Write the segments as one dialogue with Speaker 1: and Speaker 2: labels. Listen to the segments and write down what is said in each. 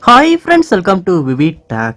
Speaker 1: Hi friends, welcome to VividTech.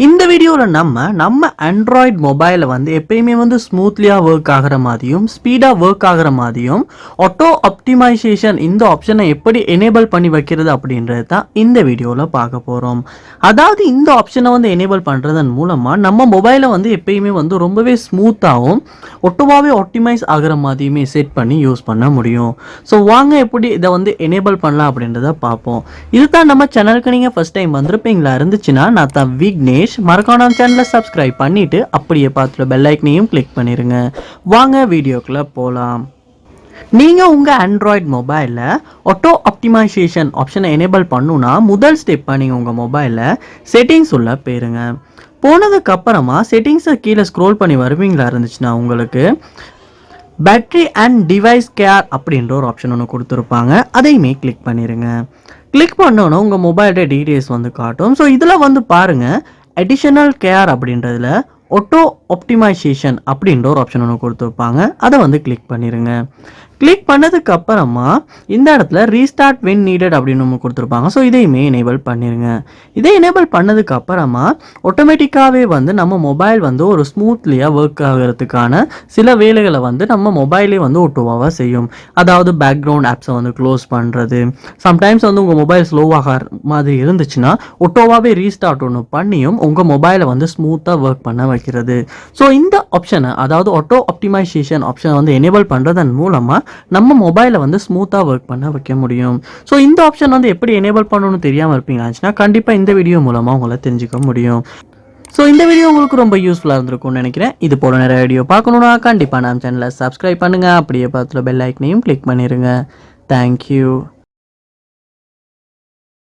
Speaker 1: இந்த வீடியோவில் நம்ம ஆண்ட்ராய்டு மொபைலை வந்து எப்பயுமே வந்து ஸ்மூத்லியாக ஒர்க் ஆகிற மாதிரியும் ஸ்பீடாக ஒர்க் ஆகிற மாதிரியும் ஆட்டோ ஆப்டிமைசேஷன் இந்த ஆப்ஷனை எப்படி எனேபிள் பண்ணி வைக்கிறது அப்படின்றது தான் இந்த வீடியோவில் பார்க்க போகிறோம். அதாவது இந்த ஆப்ஷனை வந்து எனேபிள் பண்ணுறதன் மூலமாக நம்ம மொபைலை வந்து எப்பயுமே வந்து ரொம்பவே ஸ்மூத்தாகவும் ஒட்டுவாகவே ஆப்டிமைஸ் ஆகிற மாதிரியுமே செட் பண்ணி யூஸ் பண்ண முடியும். ஸோ வாங்க எப்படி இதை வந்து எனேபிள் பண்ணலாம் அப்படின்றத பார்ப்போம். இதுதான் நம்ம சேனலுக்கு நீங்கள் ஃபஸ்ட் டைம் வந்திருப்பீங்களா இருந்துச்சுன்னா நான் தான் விக்னேஷ். மறக்காம சேனலை சப்ஸ்கிரைப் பண்ணிட்டு அப்படியே பார்த்துட்டு பெல் ஐக்கனையும் கிளிக் பண்ணிருங்க. வாங்க வீடியோக்குள்ள போலாம். நீங்க உங்க ஆண்ட்ராய்டு மொபைல்ல ஆட்டோ ஆப்டிமைசேஷன் ஆப்ஷனை எனேபிள் பண்ணுனா முதல் ஸ்டெப்பா நீங்க உங்க மொபைல்ல செட்டிங்ஸ் உள்ள போயிருங்க. போனதுக்கு அப்புறமா செட்டிங்ஸை கீழே ஸ்க்ரோல் பண்ணி வருவீங்களா இருந்துச்சுன்னா உங்களுக்கு பேட்டரி அண்ட் டிவைஸ் கேர் அப்படின்ற ஒரு ஆப்ஷன் ஒன்று கொடுத்துருப்பாங்க. அதையுமே கிளிக் பண்ணிடுங்க. கிளிக் பண்ணோன்னா உங்கள் மொபைலோட டீட்டெயில்ஸ் வந்து காட்டும். ஸோ இதில் வந்து பாருங்கள், அடிஷனல் கேர் அப்படின்றதுல ஆட்டோ ஆப்டிமைசேஷன் அப்படின்ற ஒரு ஆப்ஷன் ஒன்று கொடுத்துருப்பாங்க. அதை வந்து கிளிக் பண்ணிடுங்க. கிளிக் பண்ணதுக்கு அப்புறமா இந்த இடத்துல ரீஸ்டார்ட் வென் நீடட் அப்படின்னு நம்ம கொடுத்துருப்பாங்க. ஸோ இதையுமே எனேபிள் பண்ணிடுங்க. இதை எனேபிள் பண்ணதுக்கு அப்புறமா ஆட்டோமேட்டிக்காகவே வந்து நம்ம மொபைல் வந்து ஒரு ஸ்மூத்லியாக ஒர்க் ஆகிறதுக்கான சில வேலைகளை வந்து நம்ம மொபைலே வந்து ஆட்டோவாக செய்யும். அதாவது பேக்ரவுண்ட் ஆப்ஸை வந்து க்ளோஸ் பண்ணுறது, சம்டைம்ஸ் வந்து உங்கள் மொபைல் ஸ்லோவாக மாதிரி இருந்துச்சுன்னா ஆட்டோவாகவே ரீஸ்டார்ட் ஒன்று பண்ணியும் உங்கள் மொபைலை வந்து ஸ்மூத்தாக ஒர்க் பண்ண வைக்கிறது. ஸோ இந்த ஆப்ஷனை, அதாவது ஆட்டோ ஆப்டிமைசேஷன் ஆப்ஷனை வந்து எனேபிள் பண்ணுறதன் மூலமாக நம்ம மொபைலை வந்து ஸ்மூத்தாக ஒர்க் பண்ண வைக்க முடியும். ஸோ இந்த ஆப்ஷன் வந்து எப்படி எனேபிள் பண்ணணும்னு தெரியாமல் இருப்பீங்கன்னா கண்டிப்பாக இந்த வீடியோ மூலமாக உங்களை தெரிஞ்சுக்க முடியும். ஸோ இந்த வீடியோ உங்களுக்கு ரொம்ப யூஸ்ஃபுல்லாக இருந்திருக்கும்னு நினைக்கிறேன். இது போல நிறைய வீடியோ பார்க்கணுன்னா கண்டிப்பாக நம்ம சேனலை சப்ஸ்கிரைப் பண்ணுங்கள். அப்படியே பார்த்துட்டு பெல் ஐக்கனையும் கிளிக் பண்ணிடுங்க. தேங்க்யூ.